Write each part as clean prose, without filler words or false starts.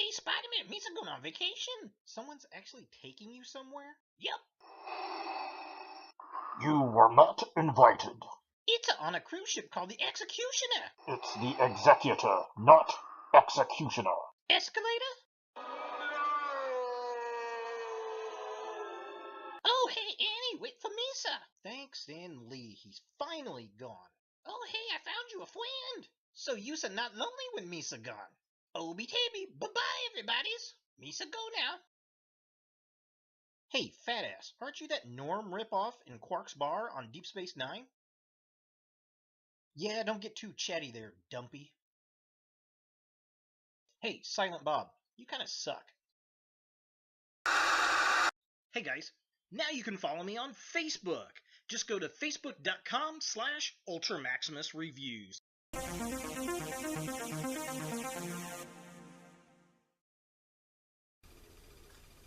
Hey, Spider-Man, Misa going on vacation. Someone's actually taking you somewhere? Yep. You were not invited. It's on a cruise ship called the Executioner. It's the Executor, not Executioner. Escalator? Oh, hey, Annie, wait for Misa. Thanks, Stan Lee. He's finally gone. Oh, hey, I found you a friend. So you're not lonely when Misa gone. Obi-taby, bye-bye, everybody's. Misa go now. Hey, fat ass, aren't you that Norm ripoff in Quark's bar on Deep Space Nine? Yeah, don't get too chatty there, dumpy. Hey, Silent Bob, you kinda suck. Hey guys, now you can follow me on Facebook. Just go to facebook.com/UltraMaximusReviews.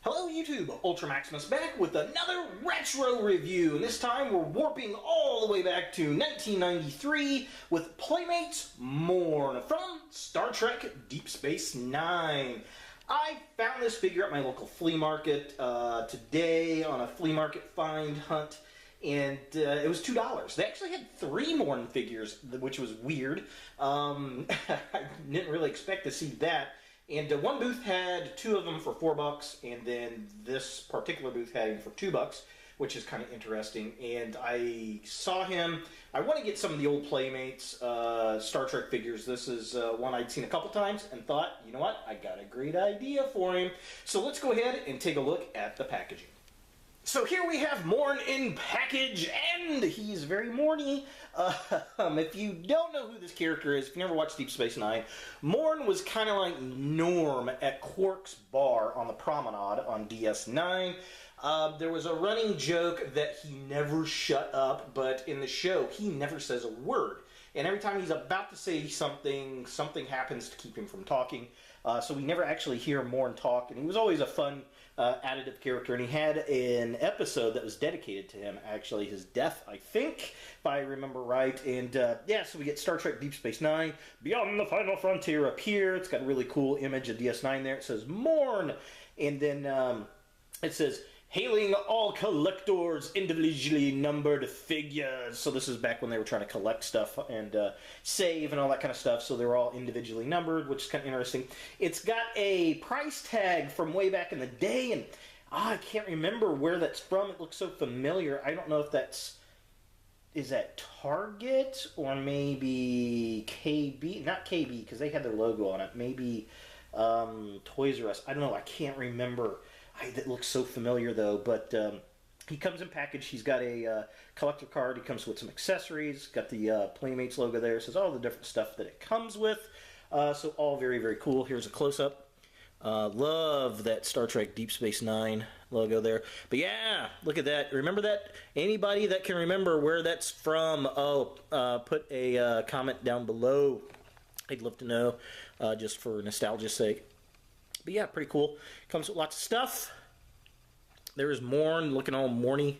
Hello YouTube, Ultra Maximus back with another retro review, and this time we're warping all the way back to 1993 with Playmates Morn from Star Trek Deep Space Nine. I found this figure at my local flea market today on a flea market find hunt, and it was $2. They actually had 3 Morn figures, which was weird. I didn't really expect to see that. And one booth had 2 of them for $4, and then this particular booth had him for $2, which is kind of interesting. And I saw him. I want to get some of the old Playmates Star Trek figures. This is one I'd seen a couple times and thought, you know what, I got a great idea for him. So let's go ahead and take a look at the packaging. So here we have Morn in package, and he's very Morny. If you don't know who this character is, if you never watched Deep Space Nine, Morn was kind of like Norm at Quark's bar on the Promenade on DS9. There was a running joke that he never shut up, but in the show, he never says a word. And every time he's about to say something, something happens to keep him from talking. So we never actually hear Morn talk, and he was always a fun additive character, and he had an episode that was dedicated to him, actually, his death, I think, if I remember right. And yeah, so we get Star Trek Deep Space Nine, Beyond the Final Frontier up here. It's got a really cool image of DS9 there. It says Morn, and then it says, hailing all collectors, individually numbered figures. So this is back when they were trying to collect stuff and save and all that kind of stuff. So they were all individually numbered, which is kind of interesting. It's got a price tag from way back in the day, and I can't remember where that's from. It looks so familiar. I don't know if that's... Is that Target or maybe KB? Not KB, because they had their logo on it. Maybe Toys R Us. I don't know. I can't remember. That looks so familiar, though, but he comes in package. He's got a collector card. He comes with some accessories. Got the Playmates logo there. It says all the different stuff that it comes with. So all very, very cool. Here's a close-up. Love that Star Trek Deep Space Nine logo there. But yeah, look at that. Remember that? Anybody that can remember where that's from, put a comment down below. I'd love to know, just for nostalgia's sake. But yeah, pretty cool. Comes with lots of stuff. There is Morn, looking all morny.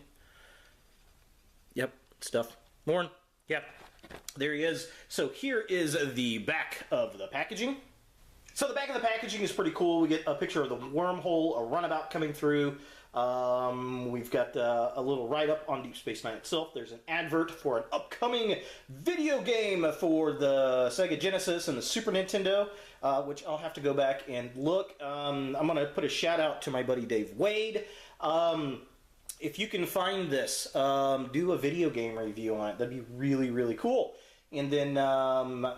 Yep, stuff. Morn, yep. There he is. So here is the back of the packaging. So the back of the packaging is pretty cool. We get a picture of the wormhole, a runabout coming through. We've got a little write-up on Deep Space Nine itself. There's an advert for an upcoming video game for the Sega Genesis and the Super Nintendo, which I'll have to go back and look. I'm going to put a shout-out to my buddy Dave Wade. If you can find this, do a video game review on it. That'd be really, really cool. And then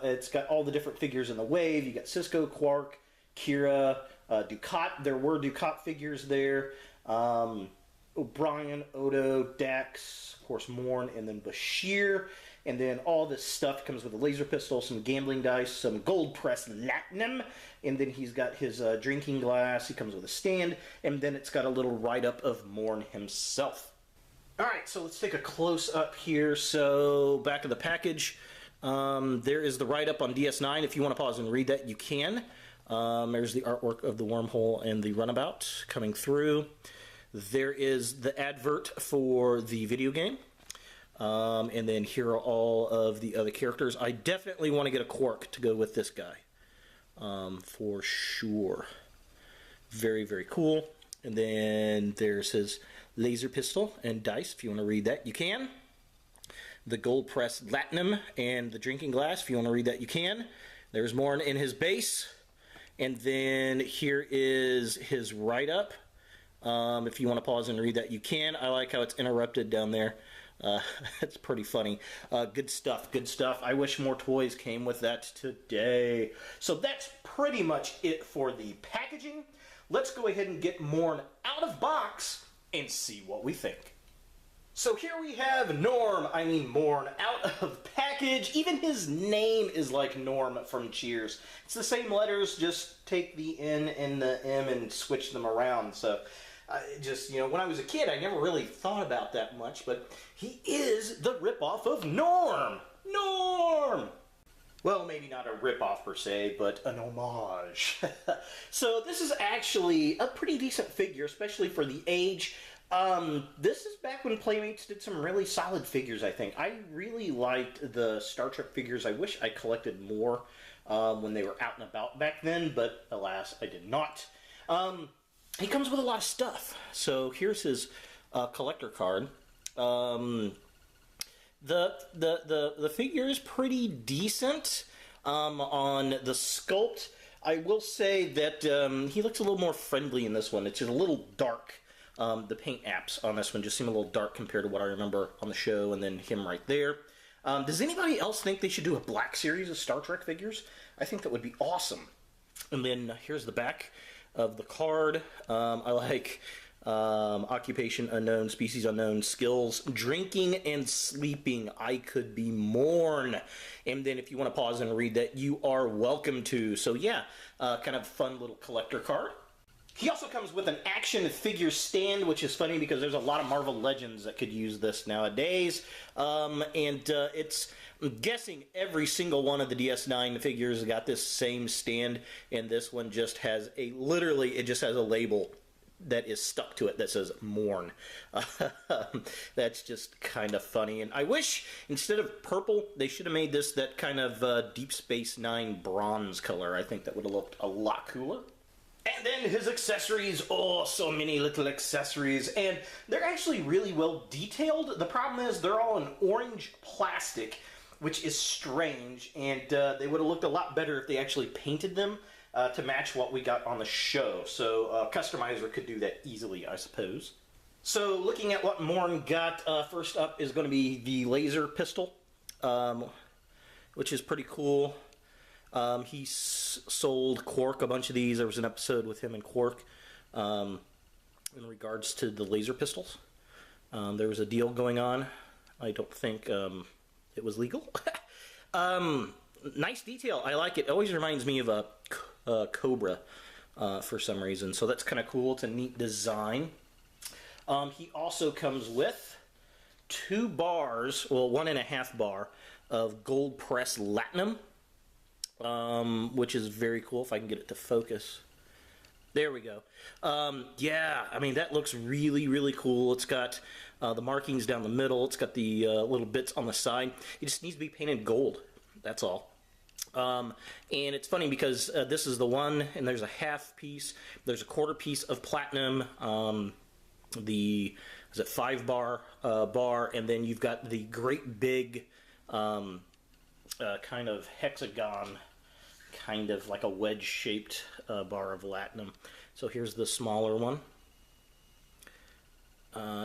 it's got all the different figures in the wave. You got Cisco, Quark, Kira, Dukat. There were Dukat figures there. O'Brien, Odo, Dax, of course Morn, and then Bashir. And then all this stuff comes with a laser pistol, some gambling dice, some gold-pressed latinum. And then he's got his drinking glass. He comes with a stand. And then it's got a little write-up of Morn himself. Alright, so let's take a close-up here. So, back of the package. There is the write-up on DS9. If you want to pause and read that, you can. There's the artwork of the wormhole and the runabout coming through. There is the advert for the video game. And then here are all of the other characters. I definitely want to get a Quark to go with this guy. For sure. very, very cool. And then there's his laser pistol and dice. If you want to read that, you can. The gold pressed latinum and the drinking glass. If you want to read that, you can. There's Morn in his base. And then here is his write-up. If you want to pause and read that, you can. I like how it's interrupted down there. It's pretty funny. Good stuff, good stuff. I wish more toys came with that today. So that's pretty much it for the packaging. Let's go ahead and get Morn out of box and see what we think. So here we have Morn out of package. Even his name is like Norm from Cheers. It's the same letters, just take the N and the M and switch them around. So when I was a kid, I never really thought about that much, but he is the ripoff of Norm. Norm! Well, maybe not a ripoff per se, but an homage. So this is actually a pretty decent figure, especially for the age. This is back when Playmates did some really solid figures, I think. I really liked the Star Trek figures. I wish I collected more when they were out and about back then, but alas, I did not. He comes with a lot of stuff. So here's his collector card. The figure is pretty decent on the sculpt. I will say that he looks a little more friendly in this one. It's just a little dark. The paint apps on this one just seem a little dark compared to what I remember on the show, and then him right there. Does anybody else think they should do a black series of Star Trek figures? I think that would be awesome. And then here's the back of the card. I like occupation unknown, species unknown, skills, drinking and sleeping. I could be Morn. And then if you want to pause and read that, you are welcome to. So yeah, kind of fun little collector card. He also comes with an action figure stand, which is funny because there's a lot of Marvel Legends that could use this nowadays. It's, I'm guessing every single one of the DS9 figures got this same stand, and this one just has literally, it just has a label that is stuck to it that says Morn. That's just kind of funny. And I wish, instead of purple, they should have made this that kind of Deep Space Nine bronze color. I think that would have looked a lot cooler. And then his accessories, oh, so many little accessories, and they're actually really well detailed. The problem is they're all in orange plastic, which is strange, and they would have looked a lot better if they actually painted them to match what we got on the show. So a customizer could do that easily, I suppose. So looking at what Morn got, first up is going to be the laser pistol, which is pretty cool. He sold Quark a bunch of these. There was an episode with him and Quark in regards to the laser pistols. There was a deal going on. I don't think it was legal. Nice detail. I like it. It always reminds me of a Cobra for some reason. So that's kind of cool. It's a neat design. He also comes with 2 bars, well, 1.5 bar of gold pressed latinum. Which is very cool, if I can get it to focus. There we go. Yeah, I mean, that looks really, really cool. It's got the markings down the middle. It's got the little bits on the side. It just needs to be painted gold. That's all. And it's funny because this is the one, and there's a half piece. There's a quarter piece of platinum. Is it 5 bar bar, and then you've got the great big kind of hexagon, kind of like a wedge-shaped bar of latinum. So here's the smaller one.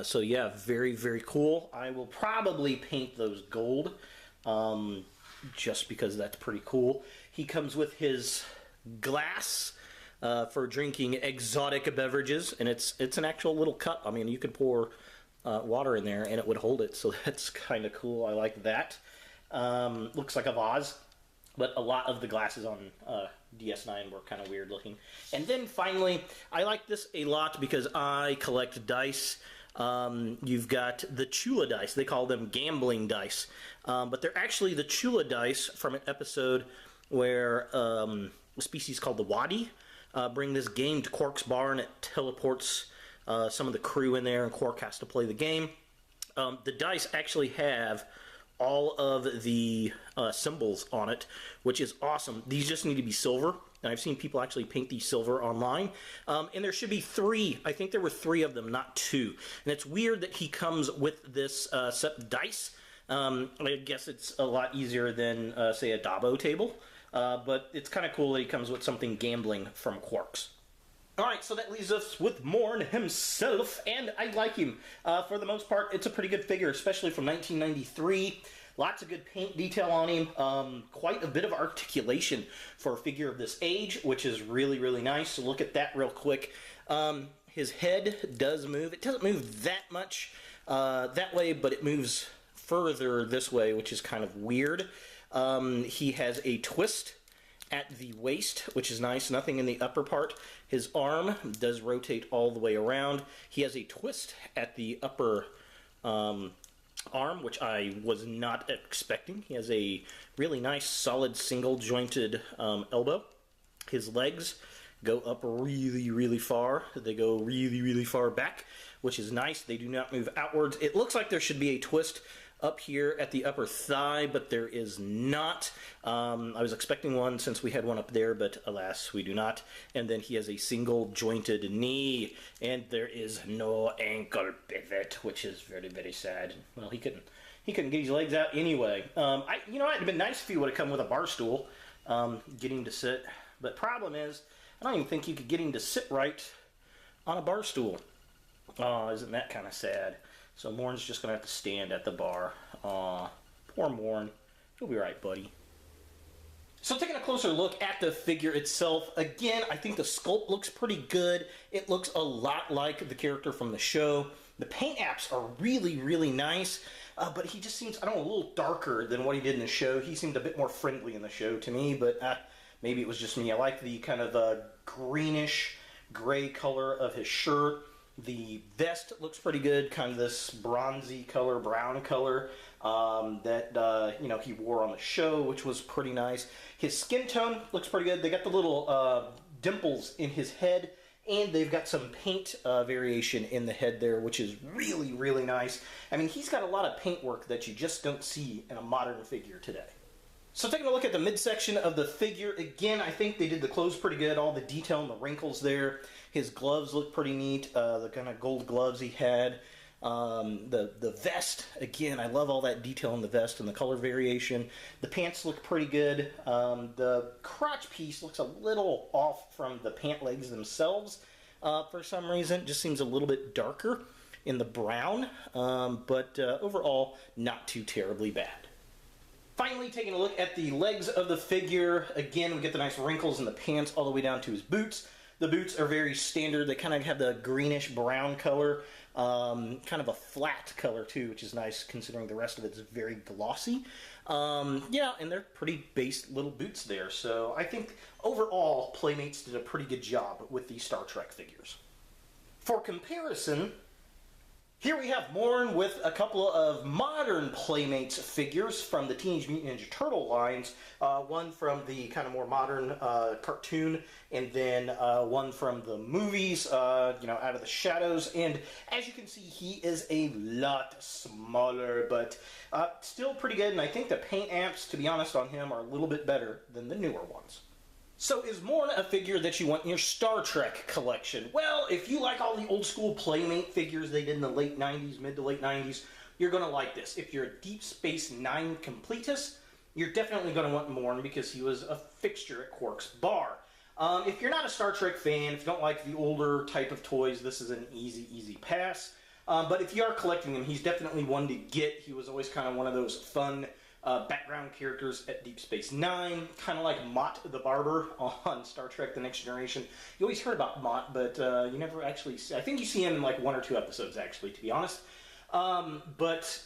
So yeah, very, very cool. I will probably paint those gold, just because that's pretty cool. He comes with his glass for drinking exotic beverages, and it's an actual little cup. I mean, you could pour water in there and it would hold it, so that's kind of cool. I like that. Looks like a vase, but a lot of the glasses on DS9 were kind of weird looking. And then finally, I like this a lot because I collect dice. You've got the Chula dice. They call them gambling dice, but they're actually the Chula dice from an episode where a species called the Wadi bring this game to Quark's bar, and it teleports some of the crew in there, and Quark has to play the game. The dice actually have all of the symbols on it, which is awesome. These just need to be silver, and I've seen people actually paint these silver online. And there should be 3. I think there were 3 of them, not 2. And it's weird that he comes with this set of dice. I guess it's a lot easier than, say, a Dabo table. But it's kind of cool that he comes with something gambling from Quarks. Alright, so that leaves us with Morn himself, and I like him. For the most part, it's a pretty good figure, especially from 1993. Lots of good paint detail on him. Quite a bit of articulation for a figure of this age, which is really, really nice. So look at that real quick. His head does move. It doesn't move that much that way, but it moves further this way, which is kind of weird. He has a twist at the waist, which is nice. Nothing in the upper part. His arm does rotate all the way around. He has a twist at the upper arm, which I was not expecting. He has a really nice, solid, single-jointed elbow. His legs go up really, really far. They go really, really far back, which is nice. They do not move outwards. It looks like there should be a twist up here at the upper thigh, but there is not. I was expecting one since we had one up there, but alas, we do not. And then he has a single jointed knee, and there is no ankle pivot, which is very, very sad. Well, he couldn't get his legs out anyway. You know, it'd have been nice if he would have come with a bar stool, get him to sit. But problem is, I don't even think you could get him to sit right on a bar stool. Oh, isn't that kind of sad? So Morn's just going to have to stand at the bar. Aw, poor Morn. He'll be right, buddy. So taking a closer look at the figure itself, again, I think the sculpt looks pretty good. It looks a lot like the character from the show. The paint apps are really, really nice, but he just seems, I don't know, a little darker than what he did in the show. He seemed a bit more friendly in the show to me, but maybe it was just me. I like the kind of greenish gray color of his shirt. The vest looks pretty good, kind of this bronzy color, brown color that you know, he wore on the show, which was pretty nice. His skin tone looks pretty good. They got the little dimples in his head, and they've got some paint variation in the head there, which is really, really nice. I mean, he's got a lot of paint work that you just don't see in a modern figure today. So taking a look at the midsection of the figure, again, I think they did the clothes pretty good. All the detail and the wrinkles there. His gloves look pretty neat. The kind of gold gloves he had. The vest, again, I love all that detail in the vest and the color variation. The pants look pretty good. The crotch piece looks a little off from the pant legs themselves for some reason. Just seems a little bit darker in the brown, but overall, not too terribly bad. Finally, taking a look at the legs of the figure, again, we get the nice wrinkles in the pants all the way down to his boots. The boots are very standard. They kind of have the greenish-brown color, kind of a flat color, too, which is nice considering the rest of it is very glossy. Yeah, and they're pretty base little boots there. So I think overall, Playmates did a pretty good job with these Star Trek figures. For comparison, here we have Morn with a couple of modern Playmates figures from the Teenage Mutant Ninja Turtle lines. One from the kind of more modern cartoon, and then one from the movies, you know, Out of the Shadows. And as you can see, he is a lot smaller, but still pretty good. And I think the paint amps, to be honest, on him are a little bit better than the newer ones. So is Morn a figure that you want in your Star Trek collection? Well, if you like all the old school Playmate figures they did in the late 90s, mid to late 90s, you're going to like this. If you're a Deep Space Nine completist, you're definitely going to want Morn because he was a fixture at Quark's bar. If you're not a Star Trek fan, if you don't like the older type of toys, this is an easy pass. But if you are collecting him, he's definitely one to get. He was always kind of one of those fun background characters at Deep Space Nine, kind of like Mott the Barber on Star Trek The Next Generation. You always heard about Mott, but you never actually see. I think you see him in like 1 or 2 episodes, actually, to be honest. But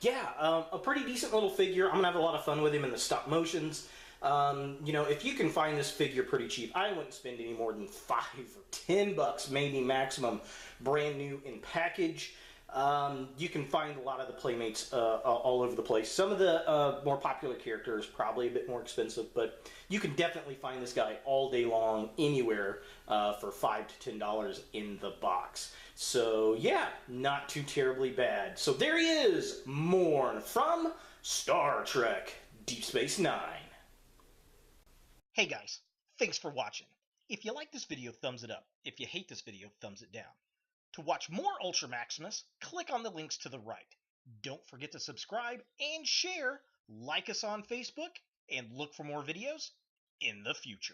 yeah, a pretty decent little figure. I'm going to have a lot of fun with him in the stop motions. You know, if you can find this figure pretty cheap, I wouldn't spend any more than $5 or $10, maybe maximum, brand new in package. You can find a lot of the Playmates all over the place. Some of the more popular characters probably a bit more expensive, but you can definitely find this guy all day long anywhere for $5 to $10 in the box. So yeah, not too terribly bad. So there he is, Morn from Star Trek Deep Space Nine. Hey guys, Thanks for watching. If you like this video, thumbs it up. If you hate this video, thumbs it down. To watch more Ultra Maximus, click on the links to the right. Don't forget to subscribe and share, like us on Facebook, and look for more videos in the future.